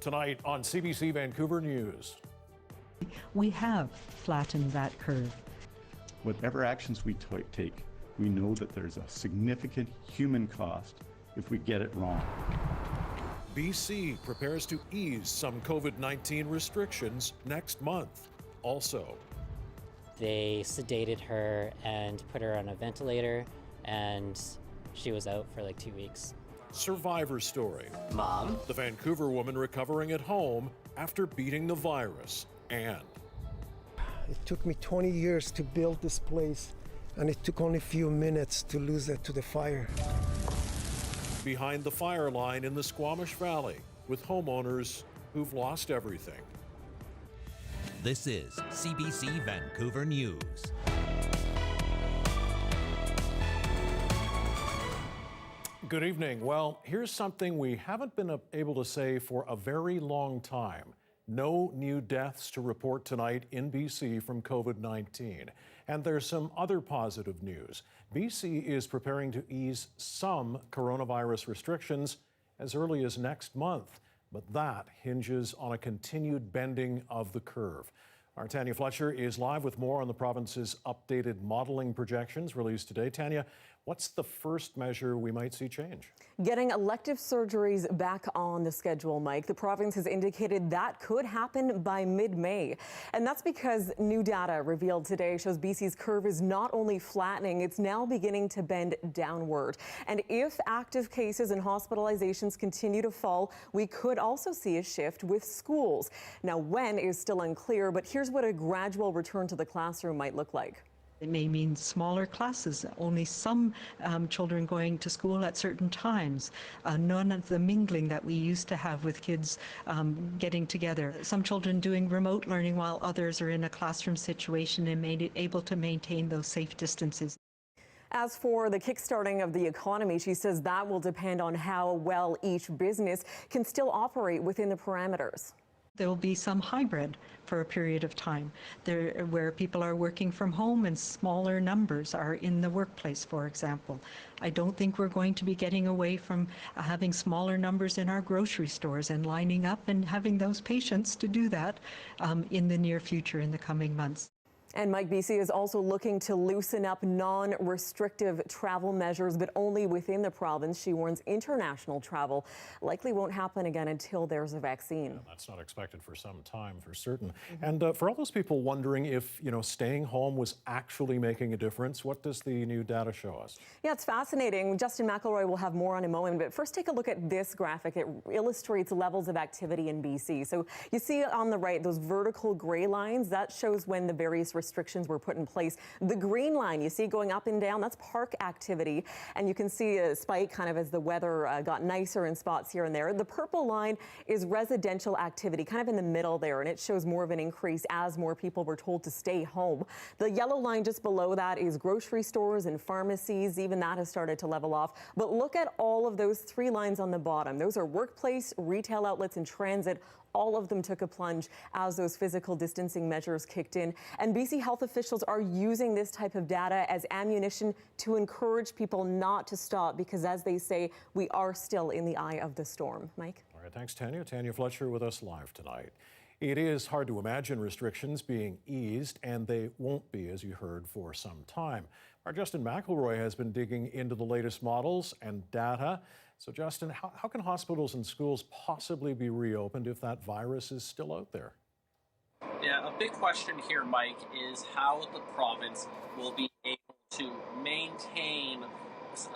tonight on CBC Vancouver News. We have flattened that curve. Whatever actions we take, we know that there's a significant human cost if we get it wrong. BC prepares to ease some COVID-19 restrictions next month. Also, they sedated her and put her on a ventilator, and she was out for like 2 weeks. survivor story. Mom? The Vancouver woman recovering at home after beating the virus. And it took me 20 years to build this place, and it took only a few minutes to lose it to the fire. behind the fire line in the Squamish Valley with homeowners who've lost everything. This is CBC Vancouver News. Good evening. Well, here's something we haven't been able to say for a very long time. No new deaths to report tonight in BC from COVID-19. And there's some other positive news. BC is preparing to ease some coronavirus restrictions as early as next month, but that hinges on a continued bending of the curve. Our Tanya Fletcher is live with more on the province's updated modeling projections released today. Tanya, what's the first measure we might see change? Getting elective surgeries back on the schedule, Mike. The province has indicated that could happen by mid-May. And that's because new data revealed today shows BC's curve is not only flattening, it's now beginning to bend downward. And if active cases and hospitalizations continue to fall, we could also see a shift with schools. Now, when is still unclear, but here's what a gradual return to the classroom might look like. It may mean smaller classes, only some children going to school at certain times, none of the mingling that we used to have with kids getting together. Some children doing remote learning while others are in a classroom situation and able to maintain those safe distances. As for the kickstarting of the economy, she says that will depend on how well each business can still operate within the parameters. There will be some hybrid for a period of time, where people are working from home and smaller numbers are in the workplace, for example. I don't think we're going to be getting away from having smaller numbers in our grocery stores and lining up and having those patients to do that in the near future, in the coming months. And Mike, BC is also looking to loosen up non-restrictive travel measures, but only within the province. She warns international travel likely won't happen again until there's a vaccine. Yeah, that's not expected for some time, for certain. And for all those people wondering if, staying home was actually making a difference, what does the new data show us? Yeah, it's fascinating. Justin McElroy will have more in a moment, but first take a look at this graphic. It illustrates levels of activity in BC. So you see on the right, those vertical gray lines, that shows when the various restrictions were put in place. The green line you see going up and down, that's park activity. And you can see a spike kind of as the weather got nicer in spots here and there. The purple line is residential activity, kind of in the middle there, and it shows more of an increase as more people were told to stay home. The yellow line just below that is grocery stores and pharmacies. Even that has started to level off. But look at all of those three lines on the bottom. Those are workplace, retail outlets, and transit. All of them took a plunge as those physical distancing measures kicked in. And BC health officials are using this type of data as ammunition to encourage people not to stop because, as they say, we are still in the eye of the storm. Mike? All right, thanks, Tanya. Tanya Fletcher with us live tonight. It is hard to imagine restrictions being eased, and they won't be, as you heard, for some time. Our Justin McElroy has been digging into the latest models and data. So, Justin, how can hospitals and schools possibly be reopened if that virus is still out there? Yeah, a big question here, Mike, is how the province will be able to maintain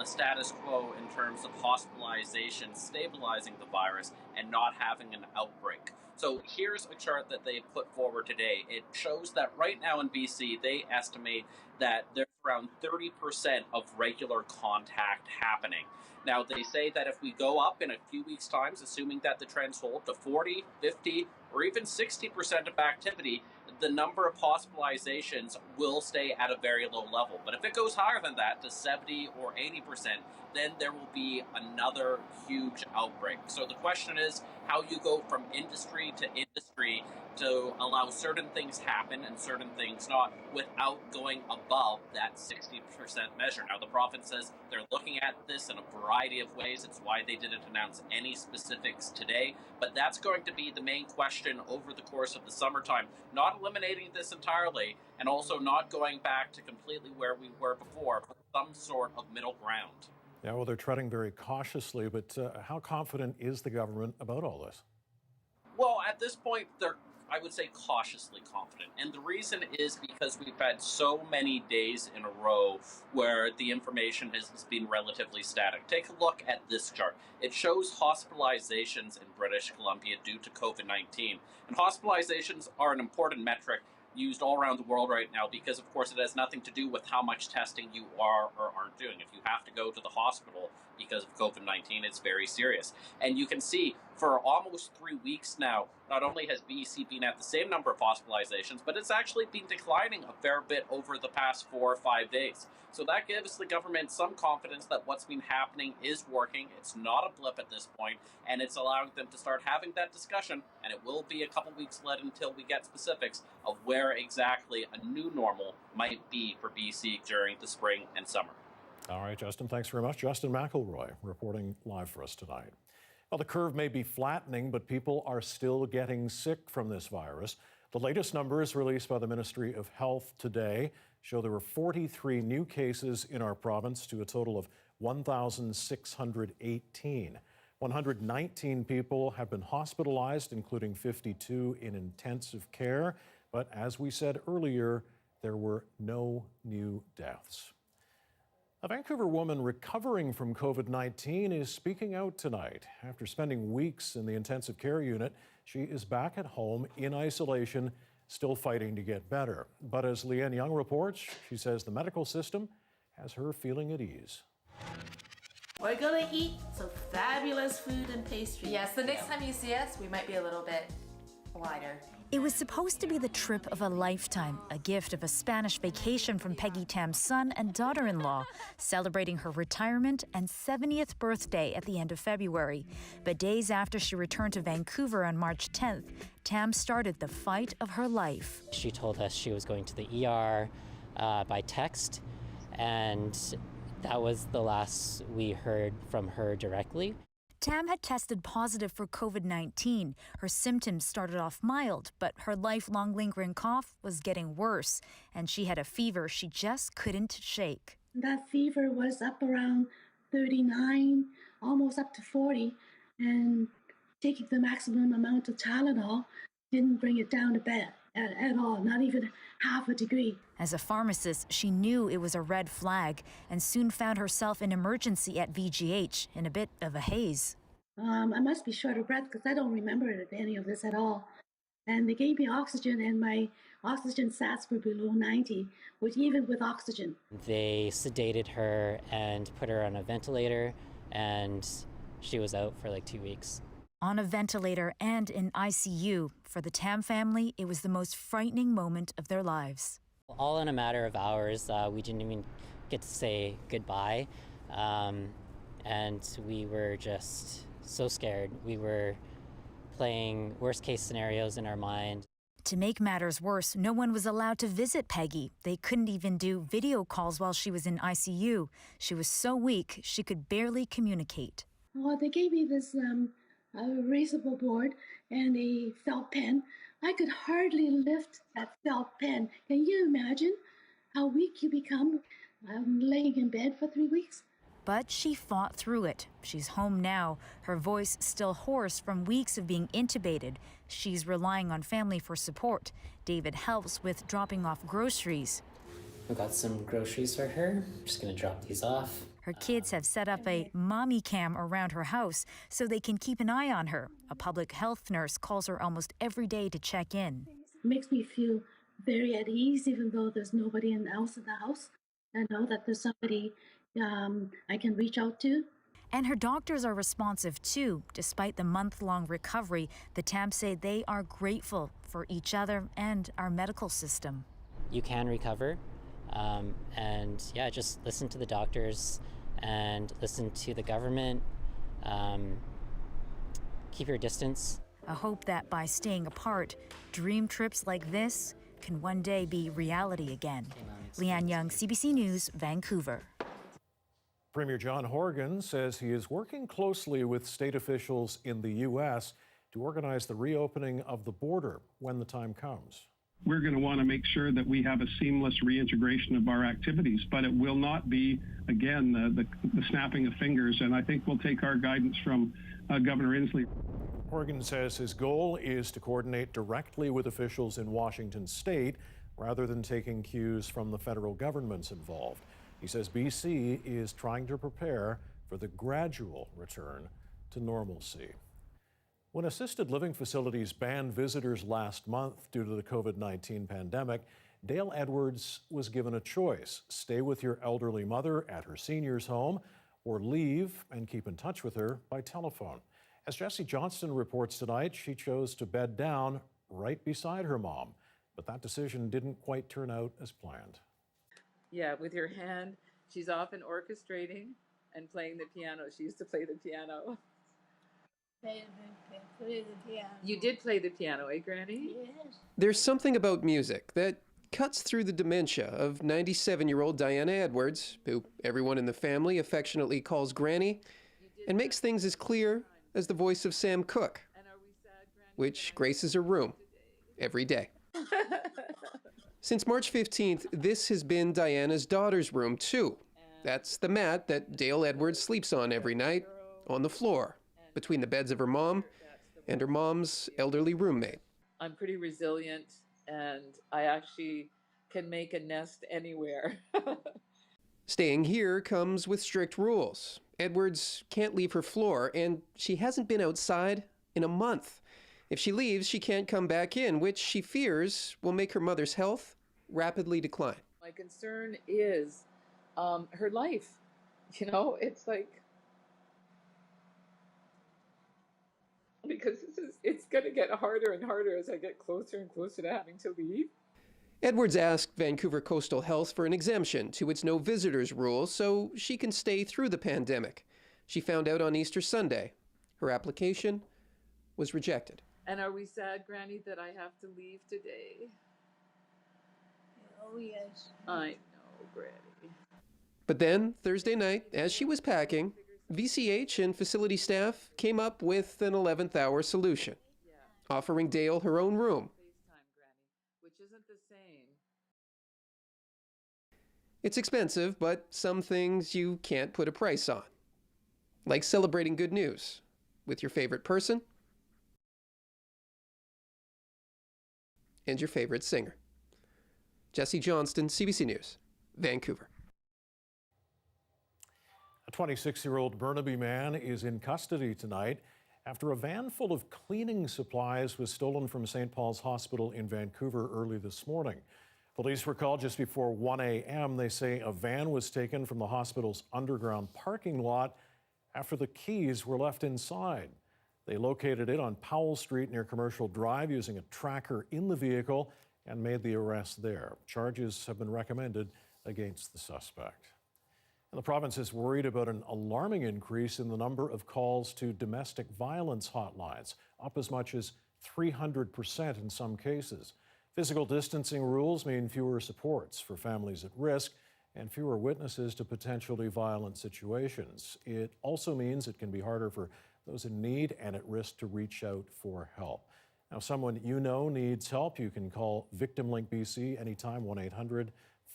a status quo in terms of hospitalization, stabilizing the virus, and not having an outbreak. So here's a chart that they put forward today. It shows that right now in BC, they estimate that there's around 30% of regular contact happening. Now, they say that if we go up in a few weeks' time, assuming that the trends hold to 40, 50, or even 60% of activity, the number of hospitalizations will stay at a very low level. But if it goes higher than that, to 70 or 80%, then there will be another huge outbreak. So the question is how you go from industry to industry to allow certain things happen and certain things not without going above that 60% measure. Now, the province says they're looking at this in a variety of ways. It's why they didn't announce any specifics today, but that's going to be the main question over the course of the summertime, not eliminating this entirely and also not going back to completely where we were before, but some sort of middle ground. Yeah, well, they're treading very cautiously, but how confident is the government about all this? Well, at this point, they're, I would say, cautiously confident. And the reason is because we've had so many days in a row where the information has been relatively static. Take a look at this chart. It shows hospitalizations in British Columbia due to COVID-19. And hospitalizations are an important metric used all around the world right now because, of course, it has nothing to do with how much testing you are or aren't doing. If you have to go to the hospital because of COVID-19, it's very serious. And you can see for almost 3 weeks now, not only has BC been at the same number of hospitalizations, but it's actually been declining a fair bit over the past 4 or 5 days. So that gives the government some confidence that what's been happening is working. It's not a blip at this point, and it's allowing them to start having that discussion. And it will be a couple weeks led until we get specifics of where exactly a new normal might be for BC during the spring and summer. All right, Justin, thanks very much. Justin McElroy reporting live for us tonight. Well, the curve may be flattening, but people are still getting sick from this virus. The latest numbers released by the Ministry of Health today show there were 43 new cases in our province to a total of 1,618. 119 people have been hospitalized, including 52 in intensive care. But as we said earlier, there were no new deaths. A Vancouver woman recovering from COVID-19 is speaking out tonight. After spending weeks in the intensive care unit, she is back at home in isolation, still fighting to get better. But as Leanne Young reports, she says the medical system has her feeling at ease. We're gonna eat some fabulous food and pastry. Yes, the next time you see us, we might be a little bit wider. It was supposed to be the trip of a lifetime, a gift of a Spanish vacation from Peggy Tam's son and daughter-in-law, celebrating her retirement and 70th birthday at the end of February. But days after she returned to Vancouver on March 10th, Tam started the fight of her life. She told us she was going to the ER by text, and that was the last we heard from her directly. Tam had tested positive for COVID-19. Her symptoms started off mild, but her lifelong lingering cough was getting worse, and she had a fever she just couldn't shake. That fever was up around 39, almost up to 40, and taking the maximum amount of Tylenol didn't bring it down to bed at all, not even half a degree. As a pharmacist, she knew it was a red flag and soon found herself in emergency at VGH in a bit of a haze. I must be short of breath because I don't remember any of this at all. And they gave me oxygen, and my oxygen sats were below 90, which even with oxygen. They sedated her and put her on a ventilator, and she was out for like 2 weeks. On a ventilator and in ICU. For the Tam family, it was the most frightening moment of their lives. All in a matter of hours, we didn't even get to say goodbye, and we were just so scared. We were playing worst case scenarios in our mind. To make matters worse, no one was allowed to visit Peggy. They couldn't even do video calls while she was in ICU. She was so weak, she could barely communicate. Well, they gave me this erasable board and a felt pen. I could hardly lift that felt pen. Can you imagine how weak you become laying in bed for 3 weeks? But she fought through it. She's home now, her voice still hoarse from weeks of being intubated. She's relying on family for support. David helps with dropping off groceries. We got some groceries for her. I'm just gonna drop these off. Her kids have set up a mommy cam around her house so they can keep an eye on her. A public health nurse calls her almost every day to check in. It makes me feel very at ease, even though there's nobody else in the house. I know that there's somebody I can reach out to. And her doctors are responsive too. Despite the month-long recovery, the Tams say they are grateful for each other and our medical system. You can recover, and yeah, just listen to the doctors and listen to the government. keep your distance. A hope that by staying apart, dream trips like this can one day be reality again. Leanne Young, CBC News, Vancouver. Premier John Horgan says he is working closely with state officials in the U.S. to organize the reopening of the border when the time comes. We're going to want to make sure that we have a seamless reintegration of our activities, but it will not be, again, the snapping of fingers, and I think we'll take our guidance from Governor Inslee. Horgan says his goal is to coordinate directly with officials in Washington state rather than taking cues from the federal governments involved. He says BC is trying to prepare for the gradual return to normalcy. When assisted living facilities banned visitors last month due to the COVID-19 pandemic, Dale Edwards was given a choice: stay with your elderly mother at her senior's home or leave and keep in touch with her by telephone. As Jesse Johnston reports tonight, she chose to bed down right beside her mom, but that decision didn't quite turn out as planned. Yeah, with your hand, she's often orchestrating and playing the piano. She used to play the piano. Play the piano. You did play the piano, eh, Granny? Yes. There's something about music that cuts through the dementia of 97-year-old Diana Edwards, who everyone in the family affectionately calls Granny, and makes things as clear as the voice of Sam Cooke, which graces her room every day. Since March 15th, this has been Diana's daughter's room, too. That's the mat that Dale Edwards sleeps on every night, on the floor, between the beds of her mom and her mom's elderly roommate. I'm pretty resilient, and I actually can make a nest anywhere. Staying here comes with strict rules. Edwards can't leave her floor, and she hasn't been outside in a month. If she leaves, she can't come back in, which she fears will make her mother's health rapidly decline. My concern is her life. You know, it's like, because it's going to get harder and harder as I get closer and closer to having to leave. Edwards asked Vancouver Coastal Health for an exemption to its no visitors rule so she can stay through the pandemic. She found out on Easter Sunday. Her application was rejected. And are we sad, Granny, that I have to leave today? Oh, yes. I know, Granny. But then, Thursday night, as she was packing, VCH and facility staff came up with an 11th hour solution, offering Dale her own room. Which isn't the same. It's expensive, but some things you can't put a price on. Like celebrating good news with your favorite person and your favorite singer. Jesse Johnston, CBC News, Vancouver. A 26-year-old Burnaby man is in custody tonight after a van full of cleaning supplies was stolen from St. Paul's Hospital in Vancouver early this morning. Police were called just before 1 a.m. They say a van was taken from the hospital's underground parking lot after the keys were left inside. They located it on Powell Street near Commercial Drive using a tracker in the vehicle and made the arrest there. Charges have been recommended against the suspect. And the province is worried about an alarming increase in the number of calls to domestic violence hotlines, up as much as 300% in some cases. Physical distancing rules mean fewer supports for families at risk and fewer witnesses to potentially violent situations. It also means it can be harder for those in need and at risk to reach out for help. Now, someone you know needs help, you can call Victim Link BC anytime,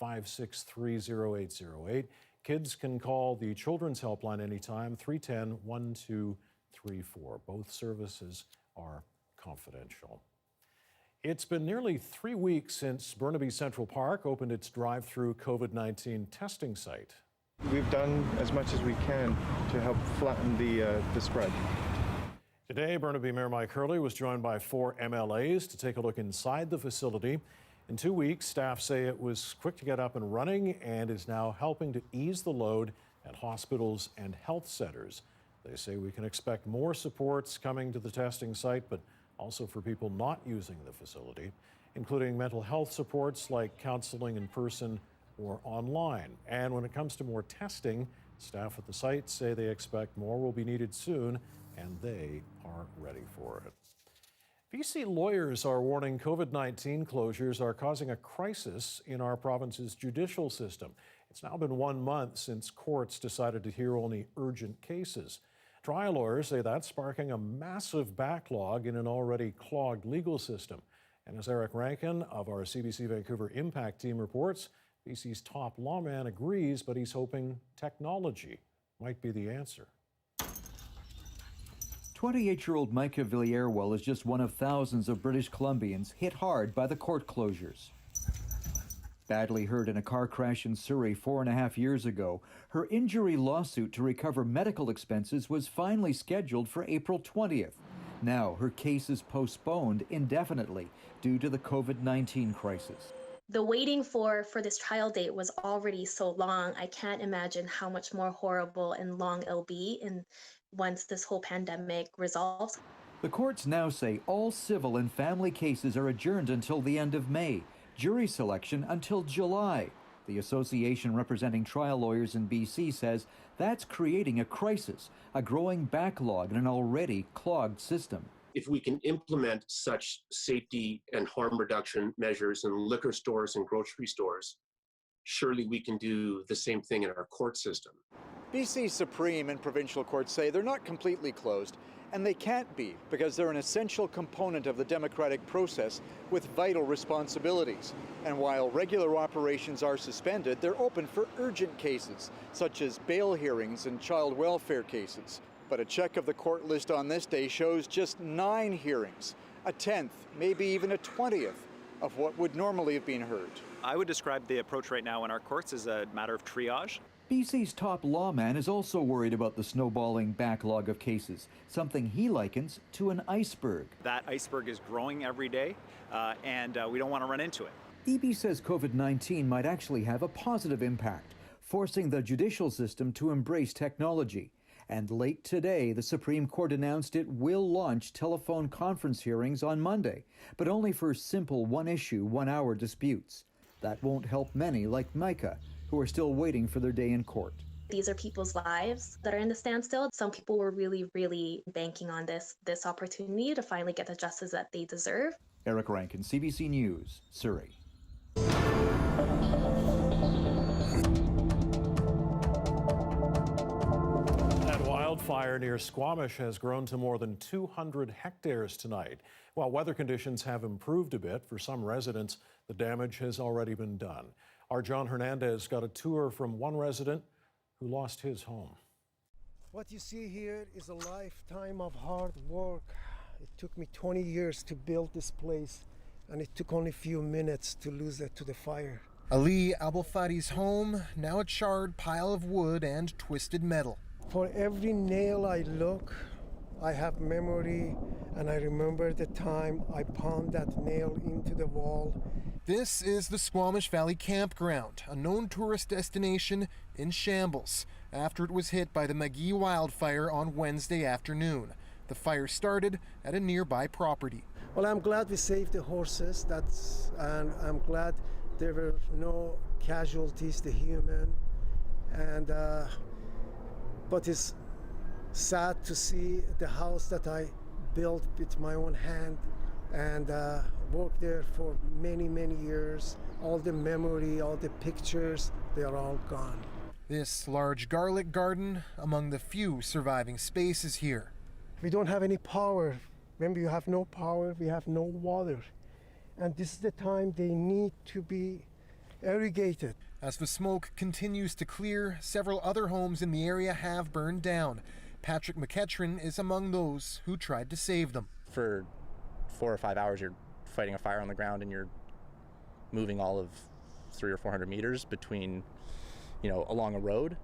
1-800-563-0808. Kids can call the Children's Helpline anytime, 310-1234. Both services are confidential. It's been nearly 3 weeks since Burnaby Central Park opened its drive-through COVID-19 testing site. We've done as much as we can to help flatten the spread. Today, Burnaby Mayor Mike Hurley was joined by 4 MLAs to take a look inside the facility. In 2 weeks, staff say it was quick to get up and running and is now helping to ease the load at hospitals and health centers. They say we can expect more supports coming to the testing site, but also for people not using the facility, including mental health supports like counseling in person or online. And when it comes to more testing, staff at the site say they expect more will be needed soon and they are ready for it. BC lawyers are warning COVID-19 closures are causing a crisis in our province's judicial system. It's now been 1 month since courts decided to hear only urgent cases. Trial lawyers say that's sparking a massive backlog in an already clogged legal system. And as Eric Rankin of our CBC Vancouver Impact team reports, BC's top lawman agrees, but he's hoping technology might be the answer. 28-year-old Micah Villarreal is just one of thousands of British Columbians hit hard by the court closures. Badly hurt in a car crash in Surrey 4.5 years ago, her injury lawsuit to recover medical expenses was finally scheduled for April 20th. Now her case is postponed indefinitely due to the COVID-19 crisis. The waiting for this trial date was already so long. I can't imagine how much more horrible and long it'll be once this whole pandemic resolves. The courts now say all civil and family cases are adjourned until the end of May, jury selection until July. The association representing trial lawyers in BC says that's creating a crisis, a growing backlog in an already clogged system. If we can implement such safety and harm reduction measures in liquor stores and grocery stores, surely we can do the same thing in our court system. BC Supreme and provincial courts say they're not completely closed, and they can't be because they're an essential component of the democratic process with vital responsibilities. And while regular operations are suspended, they're open for urgent cases, such as bail hearings and child welfare cases. But a check of the court list on this day shows just 9 hearings, a 10th, maybe even a 20th of what would normally have been heard. I would describe the approach right now in our courts as a matter of triage. BC's top lawman is also worried about the snowballing backlog of cases, something he likens to an iceberg. That iceberg is growing every day, and we don't want to run into it. EB says COVID-19 might actually have a positive impact, forcing the judicial system to embrace technology. And late today, the Supreme Court announced it will launch telephone conference hearings on Monday, but only for simple one-issue, one-hour disputes. That won't help many like Micah, who are still waiting for their day in court. These are people's lives that are in the standstill. Some people were really, really banking on this opportunity to finally get the justice that they deserve. Eric Rankin, CBC News, Surrey. That wildfire near Squamish has grown to more than 200 hectares tonight. While weather conditions have improved a bit for some residents, the damage has already been done. Our John Hernandez got a tour from one resident who lost his home. What you see here is a lifetime of hard work. It took me 20 years to build this place, and it took only a few minutes to lose it to the fire. Ali Abelfadi's home, now a charred pile of wood and twisted metal. For every nail I look, I have memory, and I remember the time I pounded that nail into the wall. This is the Squamish Valley Campground, a known tourist destination in shambles after it was hit by the McGee wildfire on Wednesday afternoon. The fire started at a nearby property. Well, I'm glad we saved the horses, and I'm glad there were no casualties to human, and but it's sad to see the house that I built with my own hand and worked there for many, many years. All the memory, all the pictures, they are all gone. This large garlic garden among the few surviving spaces here. We don't have any power. When we have no power, we have no water. And this is the time they need to be irrigated. As the smoke continues to clear, several other homes in the area have burned down. Patrick McEachran is among those who tried to save them. For 4 or 5 hours, you're fighting a fire on the ground and you're moving all of 300 or 400 meters between, along a road,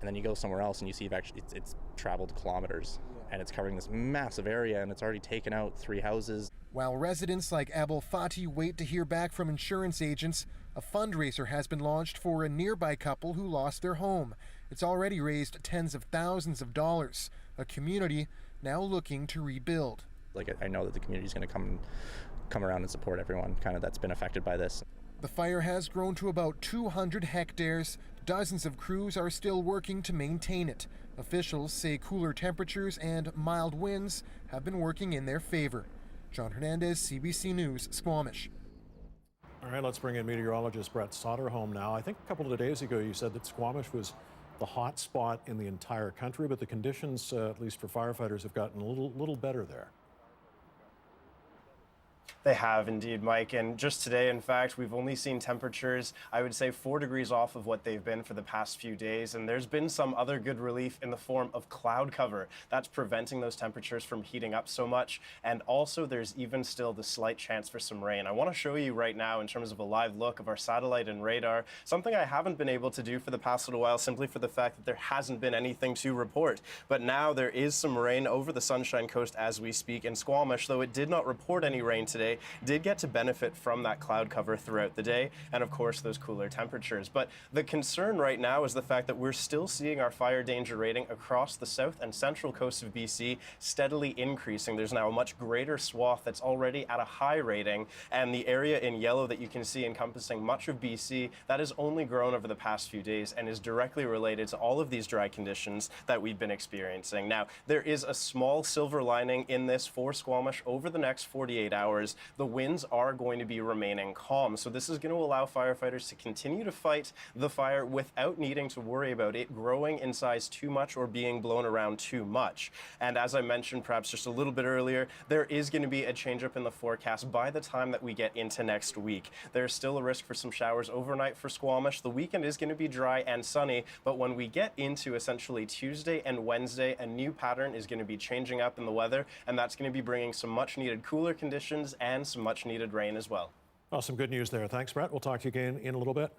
and then you go somewhere else and you see it's traveled kilometers, and it's covering this massive area, and it's already taken out 3 houses. While residents like Abel Fati wait to hear back from insurance agents, a fundraiser has been launched for a nearby couple who lost their home. It's already raised tens of thousands of dollars. A community now looking to rebuild. I know that the community is going to come around and support everyone kind of that's been affected by this. The fire has grown to about 200 hectares. Dozens of crews are still working to maintain it. Officials say cooler temperatures and mild winds have been working in their favor. John Hernandez, CBC News, Squamish. All right, let's bring in meteorologist Brett Soderholm now. I think a couple of days ago you said that Squamish was the hot spot in the entire country, but the conditions, at least for firefighters, have gotten a little better there. They have indeed, Mike. And just today, in fact, we've only seen temperatures, I would say 4 degrees off of what they've been for the past few days. And there's been some other good relief in the form of cloud cover. That's preventing those temperatures from heating up so much. And also there's even still the slight chance for some rain. I want to show you right now in terms of a live look of our satellite and radar, something I haven't been able to do for the past little while simply for the fact that there hasn't been anything to report. But now there is some rain over the Sunshine Coast as we speak in Squamish, though it did not report any rain today. Did get to benefit from that cloud cover throughout the day and of course those cooler temperatures. But the concern right now is the fact that we're still seeing our fire danger rating across the south and central coast of BC steadily increasing. There's now a much greater swath that's already at a high rating, and the area in yellow that you can see encompassing much of BC, that has only grown over the past few days and is directly related to all of these dry conditions that we've been experiencing. Now, there is a small silver lining in this for Squamish over the next 48 hours. The winds are going to be remaining calm. So this is going to allow firefighters to continue to fight the fire without needing to worry about it growing in size too much or being blown around too much. And as I mentioned perhaps just a little bit earlier, there is going to be a change up in the forecast by the time that we get into next week. There's still a risk for some showers overnight for Squamish. The weekend is going to be dry and sunny, but when we get into essentially Tuesday and Wednesday, a new pattern is going to be changing up in the weather, and that's going to be bringing some much needed cooler conditions and some much needed rain as well. Well, some good news there. Thanks, Brett. We'll talk to you again in a little bit.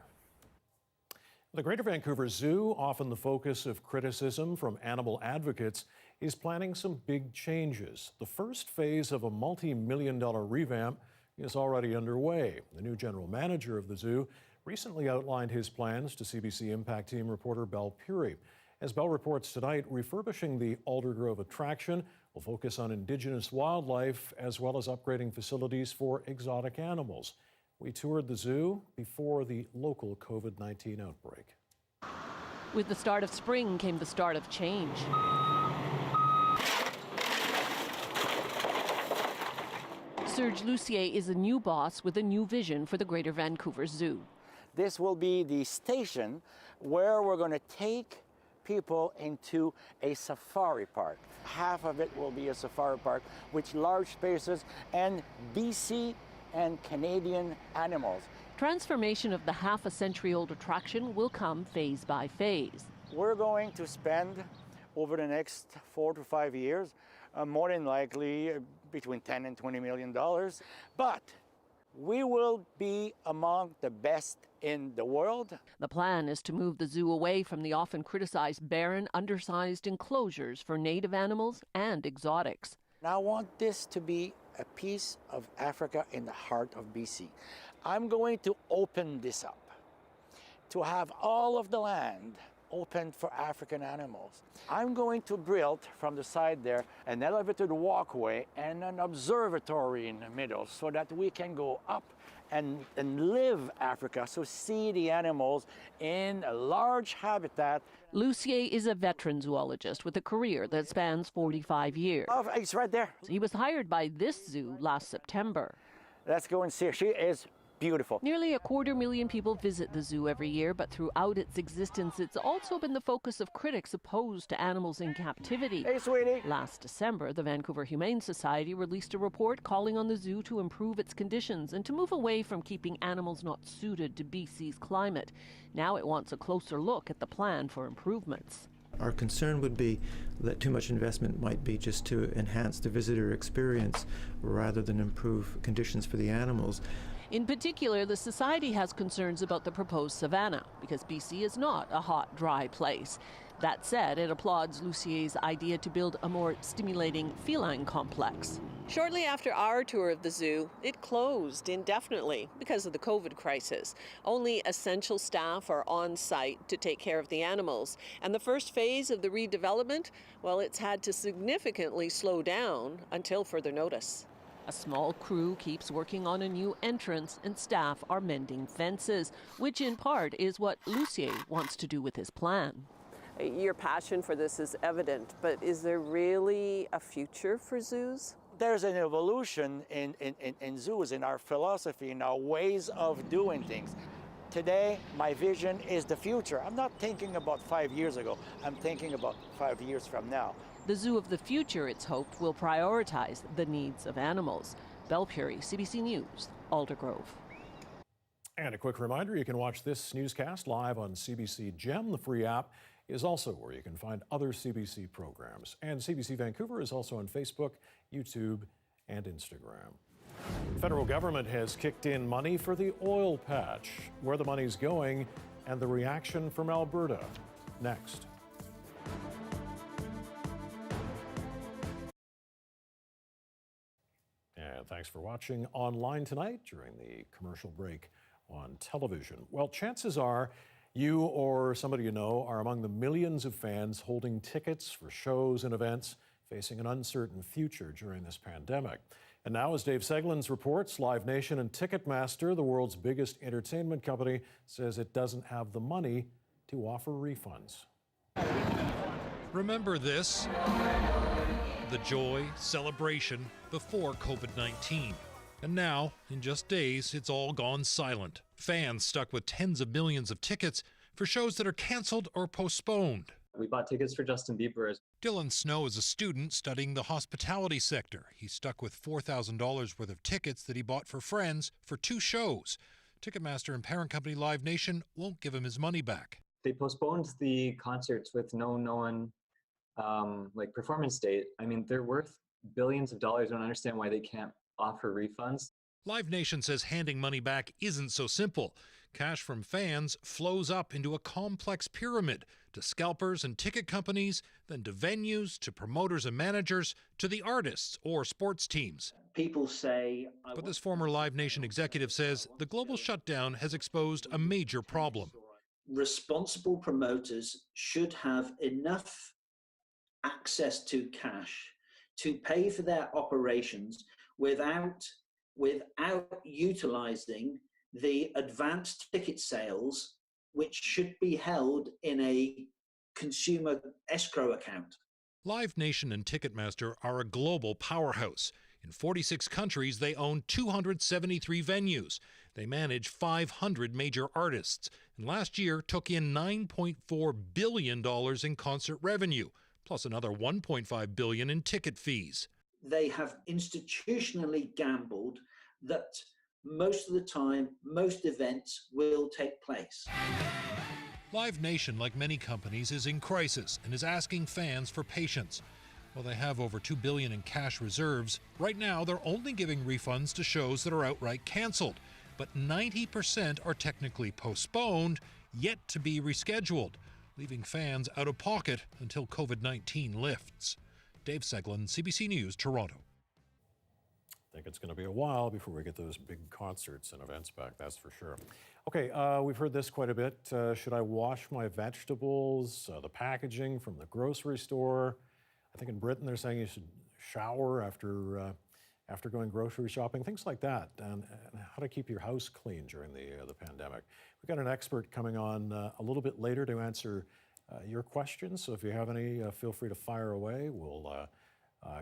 The Greater Vancouver Zoo, often the focus of criticism from animal advocates, is planning some big changes. The first phase of a multi-million-dollar revamp is already underway. The new general manager of the zoo recently outlined his plans to CBC Impact Team reporter Belle Puri. As Belle reports tonight, refurbishing the Aldergrove attraction will focus on Indigenous wildlife as well as upgrading facilities for exotic animals. We toured the zoo before the local COVID-19 outbreak. With the start of spring came the start of change. Serge Lucier is a new boss with a new vision for the Greater Vancouver Zoo. This will be the station where we're going to take people into a safari park. Half of it will be a safari park with large spaces and BC and Canadian animals. Transformation of the half-a-century-old attraction will come phase by phase. We're going to spend over the next 4 to 5 years, more than likely between $10 and $20 million, but we will be among the best in the world. The plan is to move the zoo away from the often criticized barren, undersized enclosures for native animals and exotics. Now, I want this to be a piece of Africa in the heart of BC. I'm going to open this up to have all of the land open for African animals. I'm going to build from the side there an elevated walkway and an observatory in the middle so that we can go up and live Africa, so see the animals in a large habitat. Lucier is a veteran zoologist with a career that spans 45 years. Oh, it's right there. He was hired by this zoo last September. Let's go and see her. She is beautiful. Nearly 250,000 people visit the zoo every year, but throughout its existence, it's also been the focus of critics opposed to animals in captivity. Hey, sweetie. Last December, the Vancouver Humane Society released a report calling on the zoo to improve its conditions and to move away from keeping animals not suited to BC's climate. Now it wants a closer look at the plan for improvements. Our concern would be that too much investment might be just to enhance the visitor experience rather than improve conditions for the animals. In particular, the Society has concerns about the proposed savanna, because BC is not a hot, dry place. That said, it applauds Lucier's idea to build a more stimulating feline complex. Shortly after our tour of the zoo, it closed indefinitely because of the COVID crisis. Only essential staff are on site to take care of the animals. And the first phase of the redevelopment, well, it's had to significantly slow down until further notice. A small crew keeps working on a new entrance, and staff are mending fences, which in part is what Lucier wants to do with his plan. Your passion for this is evident, but is there really a future for zoos? There's an evolution in zoos, in our philosophy, in our ways of doing things. Today, my vision is the future. I'm not thinking about 5 years ago. I'm thinking about 5 years from now. The zoo of the future, it's hoped, will prioritize the needs of animals. Belle Puri, CBC News, Aldergrove. And a quick reminder, you can watch this newscast live on CBC Gem. The free app is also where you can find other CBC programs. And CBC Vancouver is also on Facebook, YouTube, and Instagram. The federal government has kicked in money for the oil patch. Where the money's going and the reaction from Alberta. Next. And thanks for watching online tonight during the commercial break on television. Well, chances are you or somebody you know are among the millions of fans holding tickets for shows and events facing an uncertain future during this pandemic. And now, as Dave Seglin's reports, Live Nation and Ticketmaster, the world's biggest entertainment company, says it doesn't have the money to offer refunds. Remember this? The joy, celebration before COVID-19. And now, in just days, it's all gone silent. Fans stuck with tens of millions of tickets for shows that are canceled or postponed. We bought tickets for Justin Bieber. Dylan Snow is a student studying the hospitality sector. He's stuck with $4,000 worth of tickets that he bought for friends for 2 shows. Ticketmaster and parent company Live Nation won't give him his money back. They postponed the concerts with no known performance date. I mean, they're worth billions of dollars. I don't understand why they can't offer refunds. Live Nation says handing money back isn't so simple. Cash from fans flows up into a complex pyramid to scalpers and ticket companies, then to venues, to promoters and managers, to the artists or sports teams. People say... But this former Live Nation executive says the global shutdown has exposed a major problem. Responsible promoters should have enough access to cash to pay for their operations without utilizing the advanced ticket sales, which should be held in a consumer escrow account. Live Nation and Ticketmaster are a global powerhouse. In 46 countries, they own 273 venues. They manage 500 major artists, and last year took in $9.4 billion in concert revenue, plus another $1.5 billion in ticket fees. They have institutionally gambled that most of the time, most events will take place. Live Nation, like many companies, is in crisis and is asking fans for patience. While they have over $2 billion in cash reserves, right now they're only giving refunds to shows that are outright canceled. But 90% are technically postponed, yet to be rescheduled, leaving fans out of pocket until COVID-19 lifts. Dave Seglin, CBC News, Toronto. I think it's going to be a while before we get those big concerts and events back, that's for sure. Okay, we've heard this quite a bit. Should I wash my vegetables? The packaging from the grocery store. I think in Britain they're saying you should shower after going grocery shopping, things like that, and how to keep your house clean during the pandemic. We've got an expert coming on a little bit later to answer your questions, so if you have any, feel free to fire away. We'll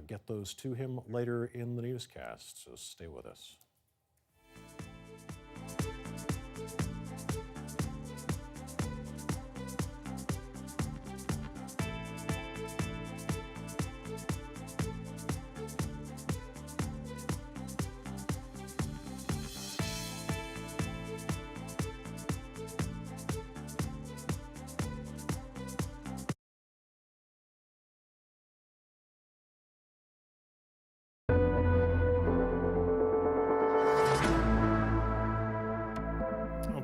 get those to him later in the newscast, so stay with us.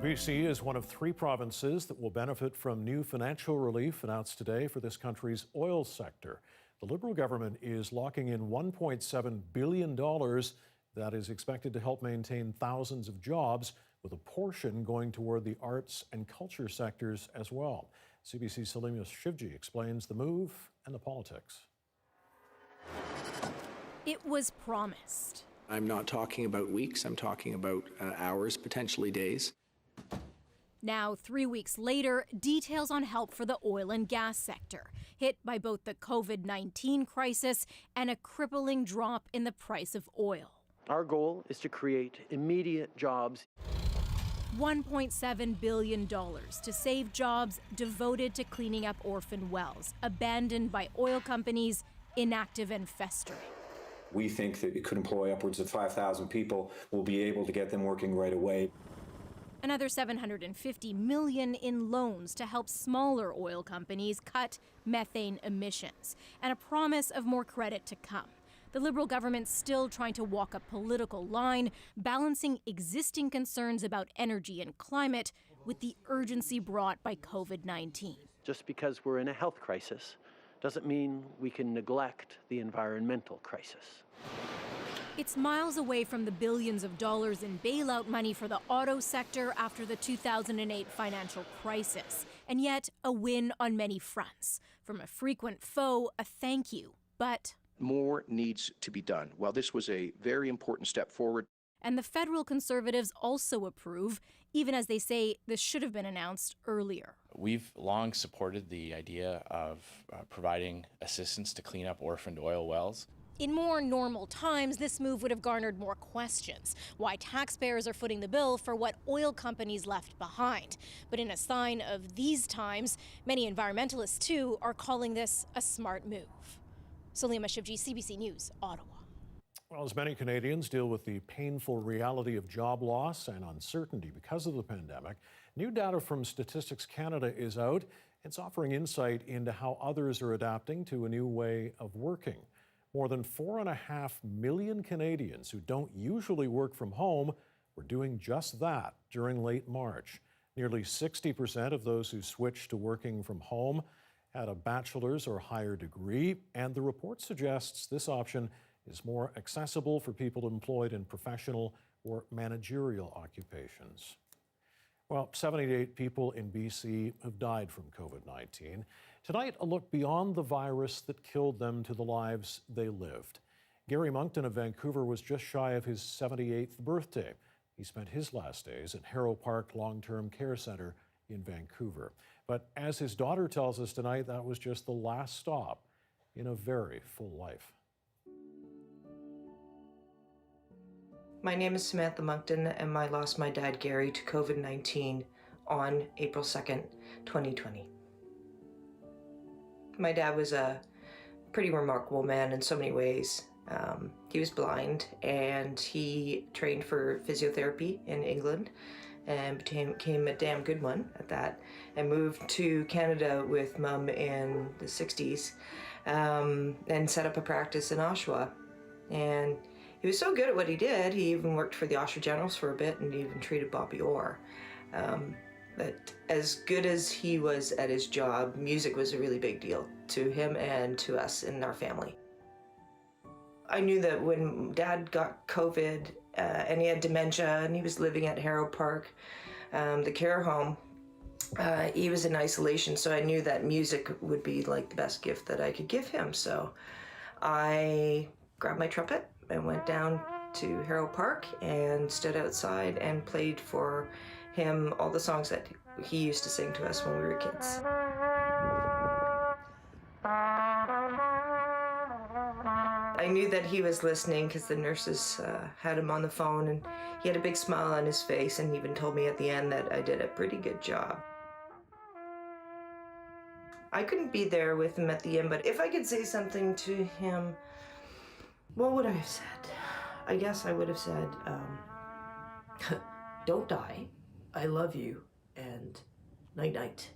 BC is one of 3 provinces that will benefit from new financial relief announced today for this country's oil sector. The Liberal government is locking in $1.7 billion that is expected to help maintain thousands of jobs, with a portion going toward the arts and culture sectors as well. CBC's Salima Shivji explains the move and the politics. It was promised. I'm not talking about weeks, I'm talking about hours, potentially days. Now, 3 weeks later, details on help for the oil and gas sector, hit by both the COVID-19 crisis and a crippling drop in the price of oil. Our goal is to create immediate jobs. $1.7 billion to save jobs devoted to cleaning up orphan wells, abandoned by oil companies, inactive and festering. We think that it could employ upwards of 5,000 people. We'll be able to get them working right away. Another $750 million in loans to help smaller oil companies cut methane emissions, and a promise of more credit to come. The Liberal government's still trying to walk a political line, balancing existing concerns about energy and climate with the urgency brought by COVID-19. Just because we're in a health crisis doesn't mean we can neglect the environmental crisis. It's miles away from the billions of dollars in bailout money for the auto sector after the 2008 financial crisis, and yet a win on many fronts. From a frequent foe, a thank you, but more needs to be done. While this was a very important step forward, and the federal Conservatives also approve, even as they say this should have been announced earlier. We've long supported the idea of providing assistance to clean up orphaned oil wells. In more normal times, this move would have garnered more questions. Why taxpayers are footing the bill for what oil companies left behind. But in a sign of these times, many environmentalists too are calling this a smart move. Salima Shivji, CBC News, Ottawa. Well, as many Canadians deal with the painful reality of job loss and uncertainty because of the pandemic, new data from Statistics Canada is out. It's offering insight into how others are adapting to a new way of working. More than 4.5 million Canadians who don't usually work from home were doing just that during late March. Nearly 60% of those who switched to working from home had a bachelor's or higher degree, and the report suggests this option is more accessible for people employed in professional or managerial occupations. Well, 78 people in BC have died from COVID-19. Tonight, a look beyond the virus that killed them to the lives they lived. Gary Moncton of Vancouver was just shy of his 78th birthday. He spent his last days at Harrow Park Long-Term Care Centre in Vancouver. But as his daughter tells us tonight, that was just the last stop in a very full life. My name is Samantha Moncton, and I lost my dad, Gary, to COVID-19 on April 2nd, 2020. My dad was a pretty remarkable man in so many ways. He was blind, and he trained for physiotherapy in England and became a damn good one at that, and moved to Canada with Mum in the 60s and set up a practice in Oshawa. And he was so good at what he did, he even worked for the Oshawa Generals for a bit and even treated Bobby Orr. But as good as he was at his job, music was a really big deal to him and to us in our family. I knew that when Dad got COVID and he had dementia and he was living at Harrow Park, the care home, he was in isolation, so I knew that music would be like the best gift that I could give him. So I grabbed my trumpet and went down to Harrow Park and stood outside and played for him all the songs that he used to sing to us when we were kids. I knew that he was listening because the nurses had him on the phone, and he had a big smile on his face and even told me at the end that I did a pretty good job. I couldn't be there with him at the end, but if I could say something to him, what would I have said? I guess I would have said, don't die, I love you, and night-night.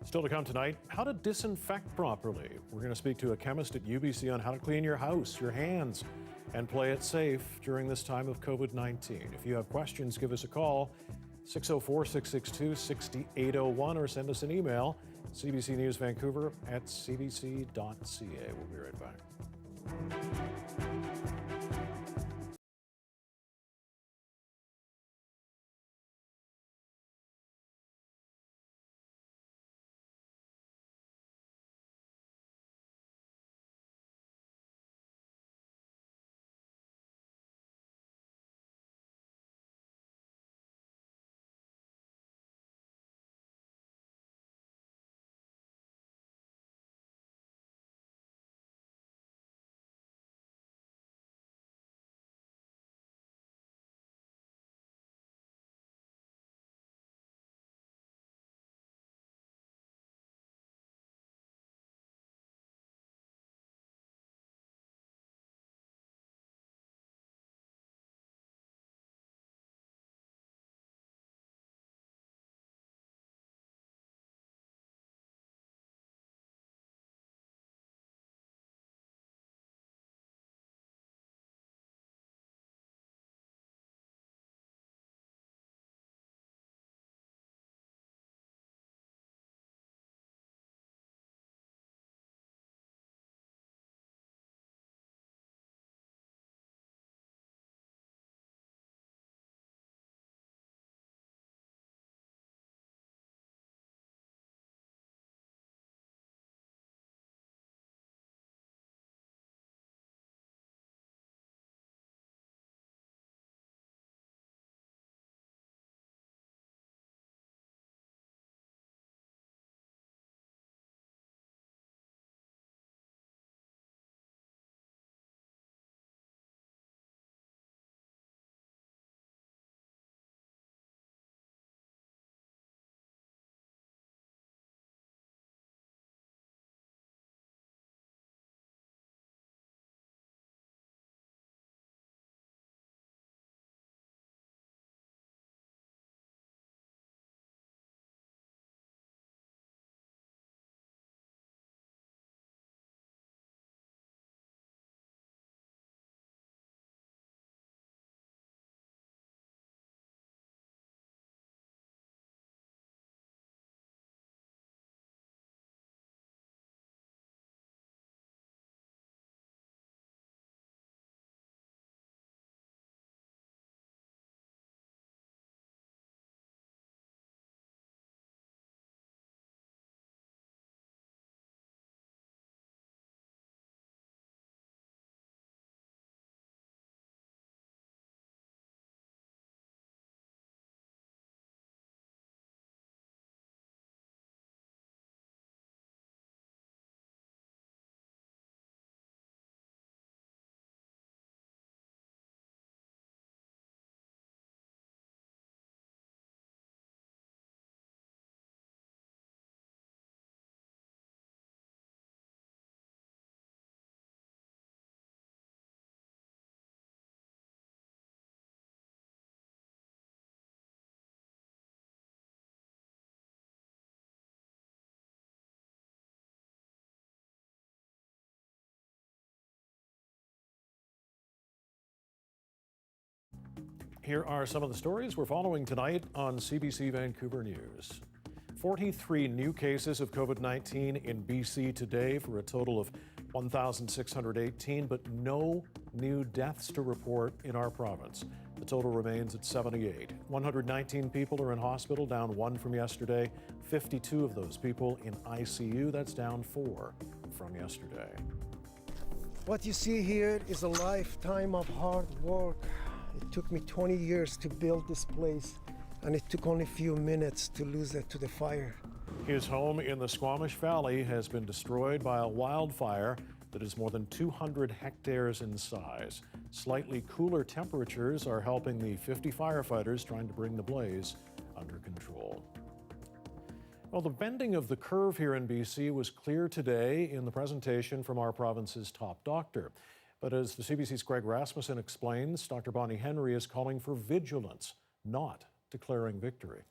Still to come tonight, how to disinfect properly. We're going to speak to a chemist at UBC on how to clean your house, your hands, and play it safe during this time of COVID-19. If you have questions, give us a call, 604-662-6801, or send us an email, cbcnewsvancouver@cbc.ca. We'll be right back. Here are some of the stories we're following tonight on CBC Vancouver News. 43 new cases of COVID-19 in BC today for a total of 1,618, but no new deaths to report in our province. The total remains at 78. 119 people are in hospital, down 1 from yesterday. 52 of those people in ICU, that's down 4 from yesterday. What you see here is a lifetime of hard work. It took me 20 years to build this place, and it took only a few minutes to lose it to the fire. His home in the Squamish Valley has been destroyed by a wildfire that is more than 200 hectares in size. Slightly cooler temperatures are helping the 50 firefighters trying to bring the blaze under control. Well, the bending of the curve here in BC was clear today in the presentation from our province's top doctor. But as the CBC's Greg Rasmussen explains, Dr. Bonnie Henry is calling for vigilance, not declaring victory.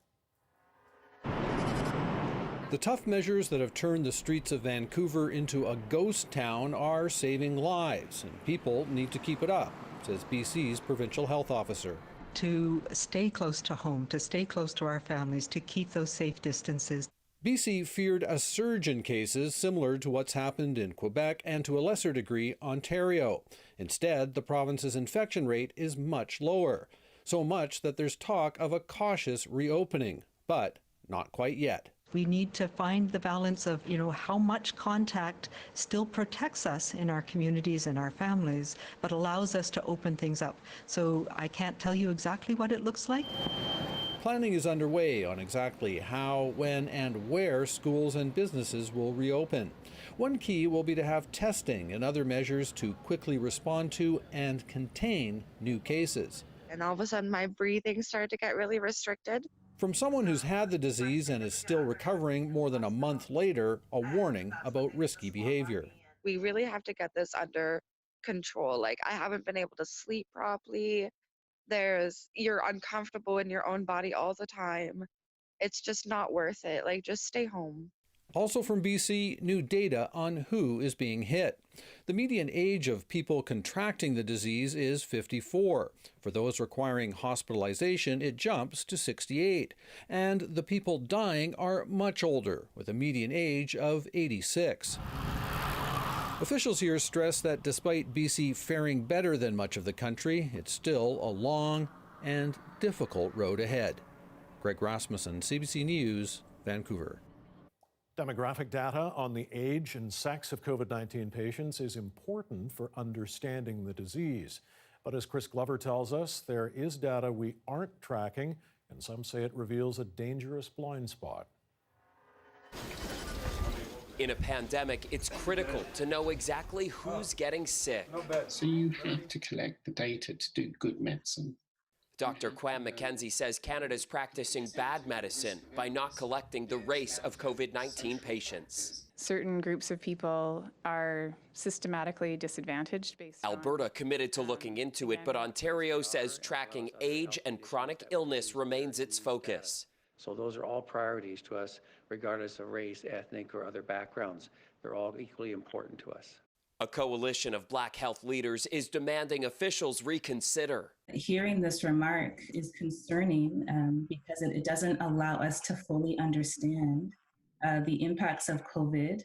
The tough measures that have turned the streets of Vancouver into a ghost town are saving lives, and people need to keep it up, says BC's provincial health officer. To stay close to home, to stay close to our families, to keep those safe distances. BC feared a surge in cases similar to what's happened in Quebec and to a lesser degree Ontario. Instead, the province's infection rate is much lower, so much that there's talk of a cautious reopening, but not quite yet. We need to find the balance of, how much contact still protects us in our communities and our families, but allows us to open things up. So I can't tell you exactly what it looks like. Planning is underway on exactly how, when, and where schools and businesses will reopen. One key will be to have testing and other measures to quickly respond to and contain new cases. And all of a sudden my breathing started to get really restricted. From someone who's had the disease and is still recovering more than a month later, a warning about risky behavior. We really have to get this under control. Like, I haven't been able to sleep properly. You're uncomfortable in your own body all the time. It's just not worth it. Like, just stay home. Also from BC, new data on who is being hit. The median age of people contracting the disease is 54. For those requiring hospitalization, it jumps to 68. And the people dying are much older, with a median age of 86. Officials here stress that despite BC faring better than much of the country, it's still a long and difficult road ahead. Greg Rasmussen, CBC News, Vancouver. Demographic data on the age and sex of COVID-19 patients is important for understanding the disease. But as Chris Glover tells us, there is data we aren't tracking, and some say it reveals a dangerous blind spot. In a pandemic, it's critical to know exactly who's getting sick. So you have to collect the data to do good medicine. Dr. Quam McKenzie says Canada's practicing bad medicine by not collecting the race of COVID-19 patients. Certain groups of people are systematically disadvantaged based on... Alberta committed to looking into it, but Ontario says tracking age and chronic illness remains its focus. So those are all priorities to us, regardless of race, ethnic, or other backgrounds. They're all equally important to us. A coalition of Black health leaders is demanding officials reconsider. Hearing this remark is concerning because it doesn't allow us to fully understand the impacts of COVID.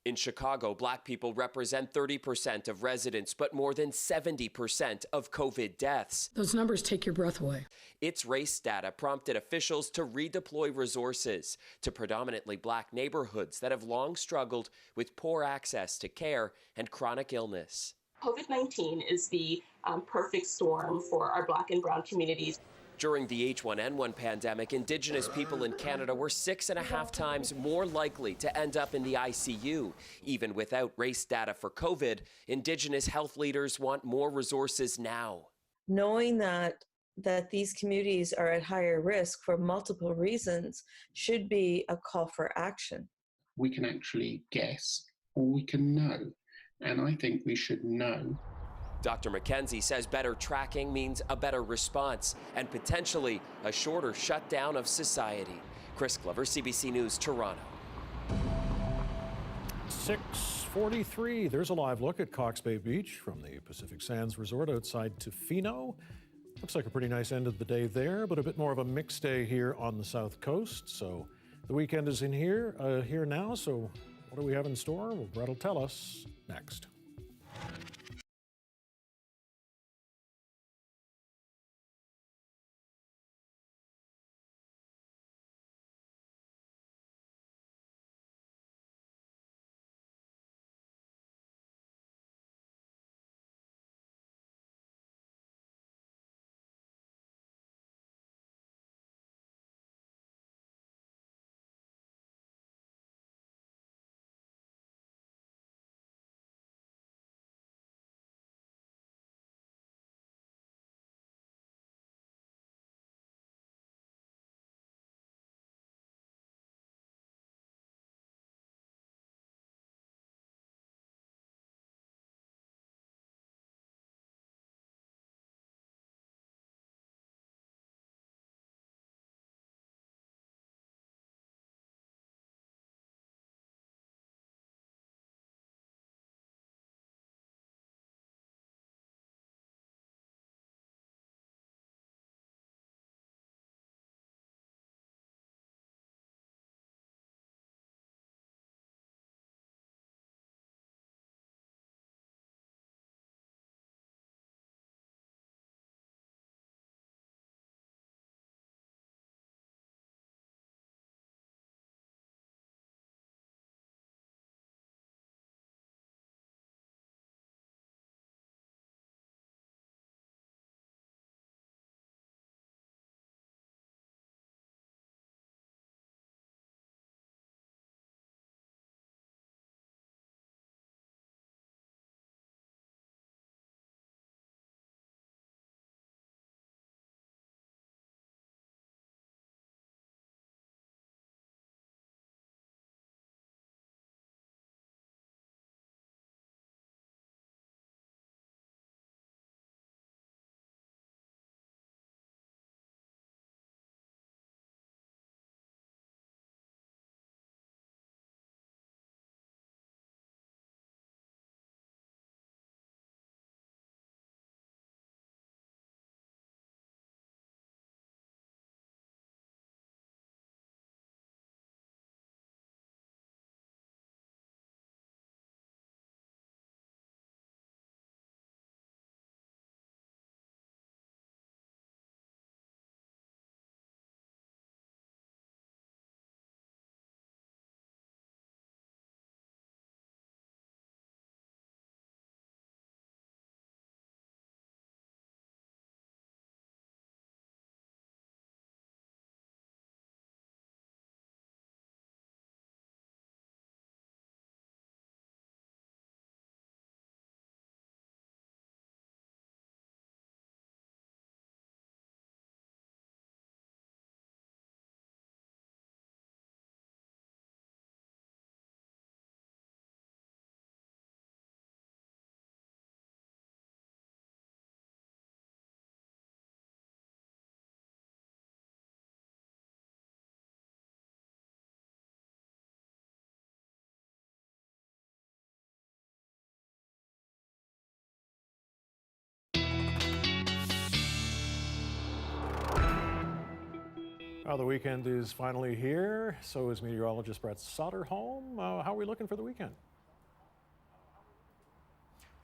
In Chicago, Black people represent 30% of residents, but more than 70% of COVID deaths. Those numbers take your breath away. Its race data prompted officials to redeploy resources to predominantly Black neighborhoods that have long struggled with poor access to care and chronic illness. COVID-19 is the perfect storm for our Black and Brown communities. During the H1N1 pandemic, Indigenous people in Canada were 6.5 times more likely to end up in the ICU. Even without race data for COVID, Indigenous health leaders want more resources now. Knowing that these communities are at higher risk for multiple reasons should be a call for action. We can actually guess or we can know, and I think we should know. Dr. McKenzie says better tracking means a better response and potentially a shorter shutdown of society. Chris Glover, CBC News, Toronto. 6:43. There's a live look at Cox Bay Beach from the Pacific Sands Resort outside Tofino. Looks like a pretty nice end of the day there, but a bit more of a mixed day here on the South Coast. So the weekend is in here now. So what do we have in store? Well, Brett will tell us next. Well, the weekend is finally here. So is meteorologist Brett Soderholm. How are we looking for the weekend?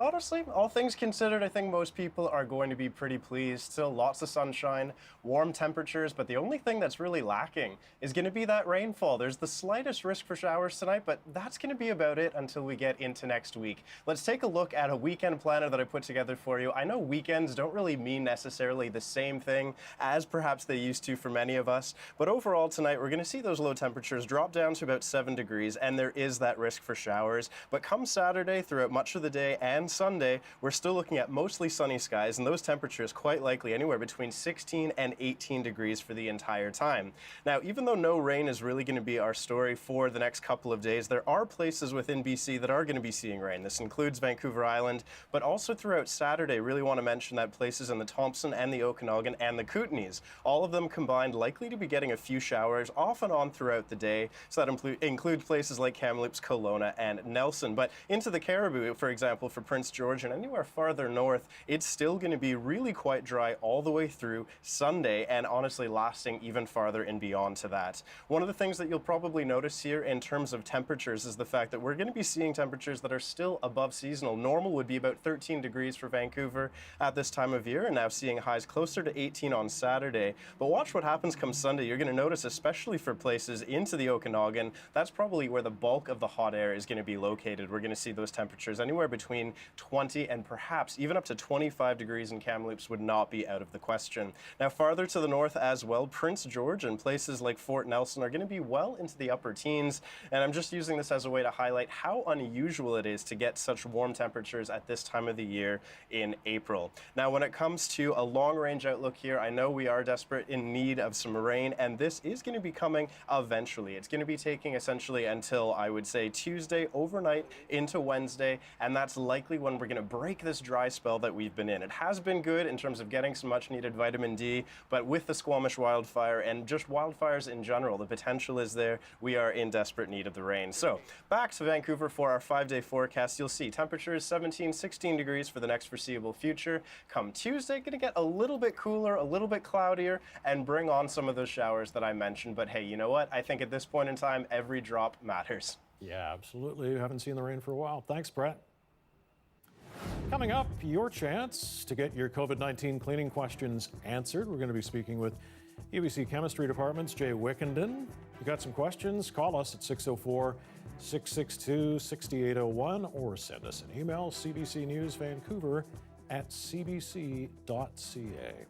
Honestly, all things considered, I think most people are going to be pretty pleased. Still lots of sunshine, warm temperatures, but the only thing that's really lacking is going to be that rainfall. There's the slightest risk for showers tonight, but that's going to be about it until we get into next week. Let's take a look at a weekend planner that I put together for you. I know weekends don't really mean necessarily the same thing as perhaps they used to for many of us, but overall tonight we're going to see those low temperatures drop down to about 7 degrees, and there is that risk for showers. But come Saturday, throughout much of the day and Sunday, we're still looking at mostly sunny skies, and those temperatures quite likely anywhere between 16 and 18 degrees for the entire time. Now, even though no rain is really going to be our story for the next couple of days, there are places within BC that are going to be seeing rain. This includes Vancouver Island, but also throughout Saturday, really want to mention that places in the Thompson and the Okanagan and the Kootenays, all of them combined likely to be getting a few showers off and on throughout the day. So that includes places like Kamloops, Kelowna, and Nelson. But into the Cariboo, for example, for Prince Prince George and anywhere farther north, it's still going to be really quite dry all the way through Sunday, and honestly lasting even farther and beyond to that. One of the things that you'll probably notice here in terms of temperatures is the fact that we're going to be seeing temperatures that are still above seasonal. Normal would be about 13 degrees for Vancouver at this time of year, and now seeing highs closer to 18 on Saturday. But watch what happens come Sunday. You're going to notice, especially for places into the Okanagan, that's probably where the bulk of the hot air is going to be located. We're going to see those temperatures anywhere between 20 and perhaps even up to 25 degrees in Kamloops would not be out of the question. Now, farther to the north as well, Prince George and places like Fort Nelson are going to be well into the upper teens, and I'm just using this as a way to highlight how unusual it is to get such warm temperatures at this time of the year in April. Now, when it comes to a long-range outlook here, I know we are desperate in need of some rain, and this is going to be coming eventually. It's going to be taking essentially until, I would say, Tuesday overnight into Wednesday, and that's likely when we're going to break this dry spell that we've been in. It has been good in terms of getting some much-needed vitamin D, but with the Squamish wildfire and just wildfires in general, the potential is there. We are in desperate need of the rain. So back to Vancouver for our 5-day forecast. You'll see temperatures 17, 16 degrees for the next foreseeable future. Come Tuesday, going to get a little bit cooler, a little bit cloudier, and bring on some of those showers that I mentioned. But hey, you know what? I think at this point in time, every drop matters. Yeah, absolutely. We haven't seen the rain for a while. Thanks, Brett. Coming up, your chance to get your COVID-19 cleaning questions answered. We're going to be speaking with UBC Chemistry Department's Jay Wickenden. If you got some questions, call us at 604-662-6801 or send us an email, cbcnewsvancouver@cbc.ca.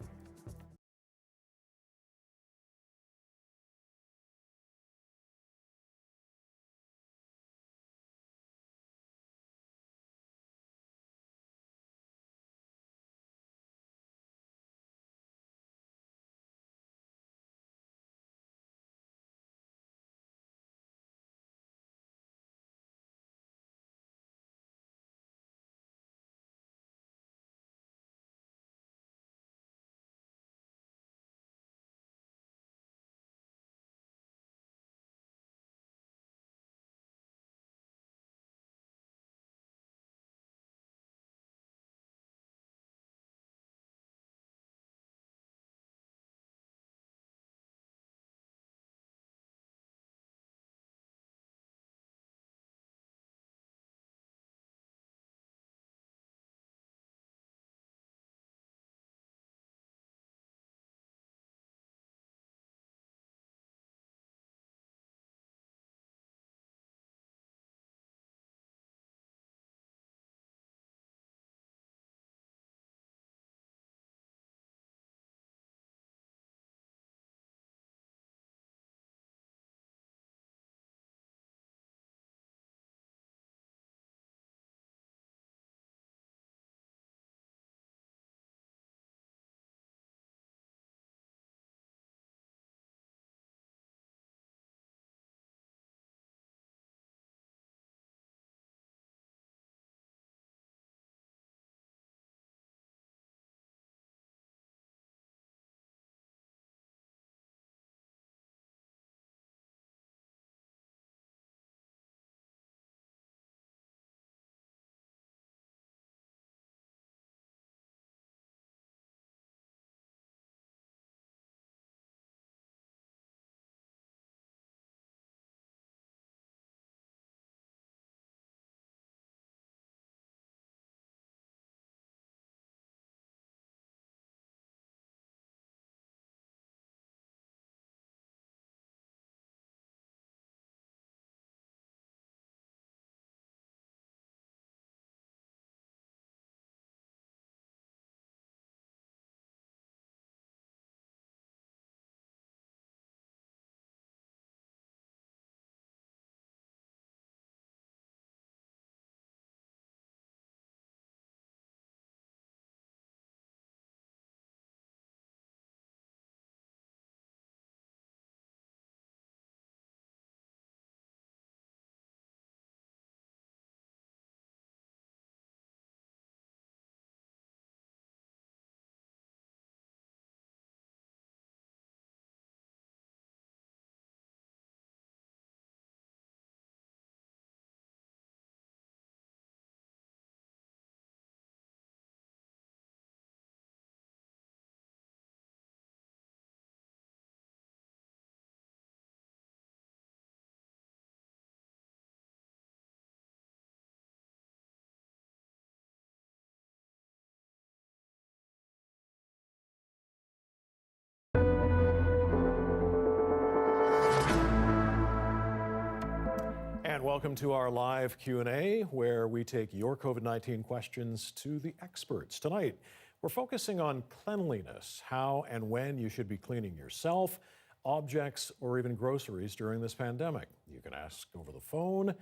And welcome to our live Q&A, where we take your COVID-19 questions to the experts. Tonight, we're focusing on cleanliness, how and when you should be cleaning yourself, objects, or even groceries during this pandemic. You can ask over the phone,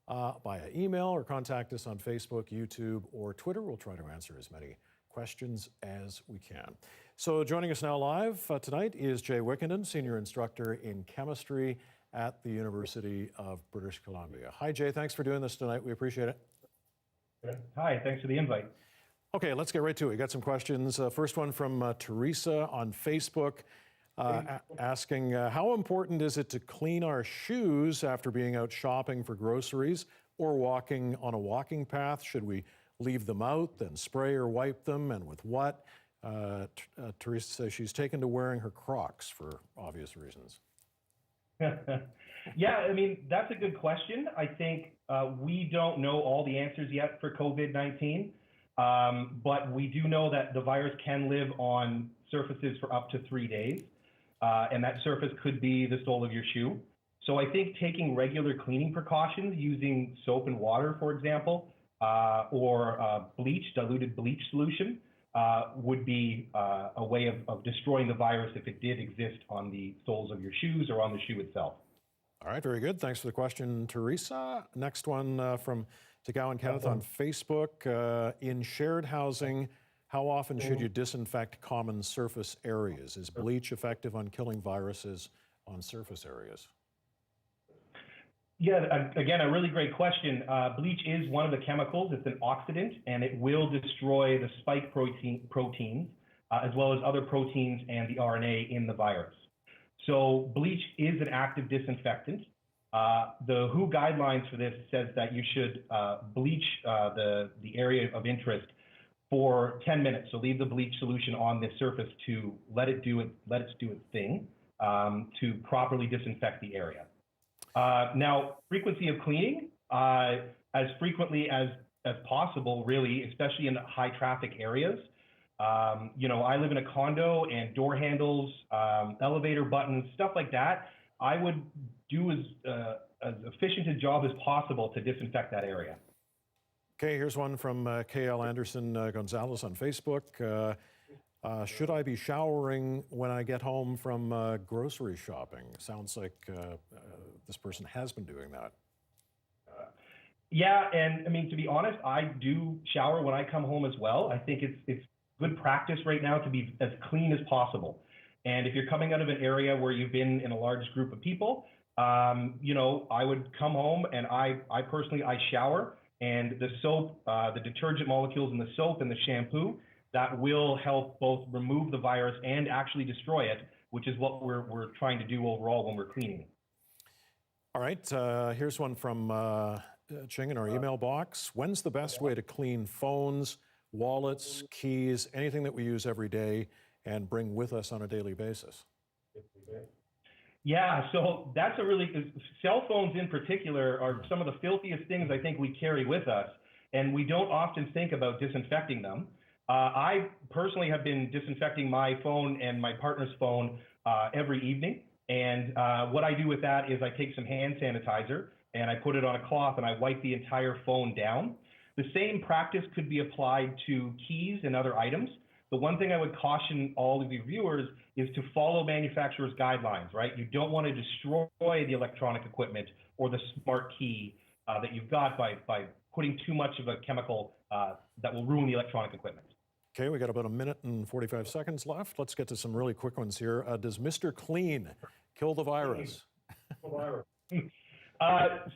via email, or contact us on Facebook, YouTube, or Twitter. We'll try to answer as many questions as we can. So joining us now live tonight is Jay Wickenden, Senior Instructor in Chemistry at the University of British Columbia. Hi, Jay. Thanks for doing this tonight. We appreciate it. Hi. Thanks for the invite. Okay, let's get right to it. We got some questions. First one from Teresa on Facebook, asking, how important is it to clean our shoes after being out shopping for groceries or walking on a walking path? Should we leave them out, then spray or wipe them, and with what? Teresa says she's taken to wearing her Crocs for obvious reasons. Yeah, I mean, that's a good question. I think we don't know all the answers yet for COVID-19, but we do know that the virus can live on surfaces for up to 3 days, and that surface could be the sole of your shoe. So I think taking regular cleaning precautions, using soap and water, for example, or bleach, diluted bleach solution, would be a way of destroying the virus if it did exist on the soles of your shoes or on the shoe itself. All right, very good. Thanks for the question, Teresa. Next one from Tagawan Kenneth on Facebook. In shared housing, how often should you disinfect common surface areas? Is bleach effective on killing viruses on surface areas? Yeah, again, a really great question. Bleach is one of the chemicals. It's an oxidant, and it will destroy the spike proteins, as well as other proteins and the RNA in the virus. So bleach is an active disinfectant. The WHO guidelines for this says that you should bleach the area of interest for 10 minutes. So leave the bleach solution on the surface to let it do its thing to properly disinfect the area. Now, frequency of cleaning, as frequently as possible, really, especially in high traffic areas. I live in a condo, and door handles, elevator buttons, stuff like that, I would do as efficient a job as possible to disinfect that area. Okay, here's one from KL Anderson Gonzalez on Facebook. Should I be showering when I get home from grocery shopping? Sounds like this person has been doing that. Yeah, and I mean, to be honest, I do shower when I come home as well. I think it's good practice right now to be as clean as possible. And if you're coming out of an area where you've been in a large group of people, I would come home and I personally shower, and the soap, the detergent molecules in the soap and the shampoo, that will help both remove the virus and actually destroy it, which is what we're trying to do overall when we're cleaning. All right, here's one from Ching in our email box. When's the best way to clean phones, wallets, keys, anything that we use every day and bring with us on a daily basis? Yeah, so that's cell phones in particular are some of the filthiest things I think we carry with us, and we don't often think about disinfecting them. I personally have been disinfecting my phone and my partner's phone every evening. And what I do with that is I take some hand sanitizer and I put it on a cloth and I wipe the entire phone down. The same practice could be applied to keys and other items. The one thing I would caution all of your viewers is to follow manufacturers' guidelines, right? You don't want to destroy the electronic equipment or the smart key that you've got by putting too much of a chemical that will ruin the electronic equipment. Okay, we got about a minute and 45 seconds left. Let's get to some really quick ones here. Does Mr. Clean kill the virus?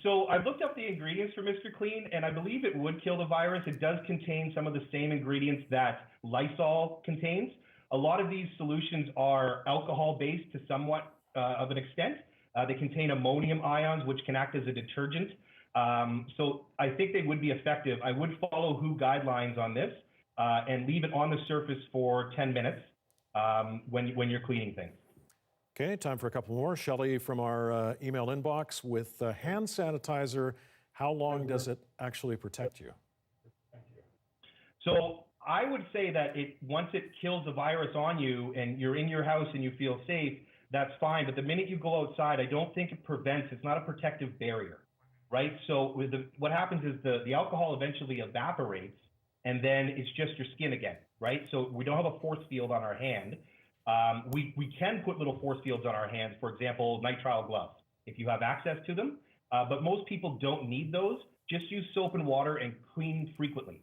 So I looked up the ingredients for Mr. Clean, and I believe it would kill the virus. It does contain some of the same ingredients that Lysol contains. A lot of these solutions are alcohol-based to somewhat of an extent. They contain ammonium ions, which can act as a detergent. So I think they would be effective. I would follow WHO guidelines on this and leave it on the surface for 10 minutes when you're cleaning things. Okay, time for a couple more. Shelley from our email inbox with hand sanitizer, how long does it actually protect you? So I would say that once it kills the virus on you and you're in your house and you feel safe, that's fine. But the minute you go outside, I don't think it prevents. It's not a protective barrier. right? So what happens is the alcohol eventually evaporates, and then it's just your skin again, right? So we don't have a force field on our hand. We can put little force fields on our hands, for example, nitrile gloves, if you have access to them. But most people don't need those. Just use soap and water and clean frequently.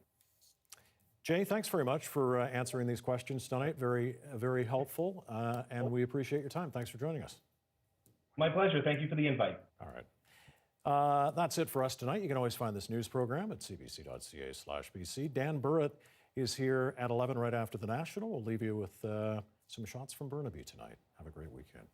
Jay, thanks very much for answering these questions tonight. Very, very helpful, and we appreciate your time. Thanks for joining us. My pleasure. Thank you for the invite. All right. That's it for us tonight. You can always find this news program at cbc.ca/BC. Dan Burrett is here at 11 right after the National. We'll leave you with some shots from Burnaby tonight. Have a great weekend.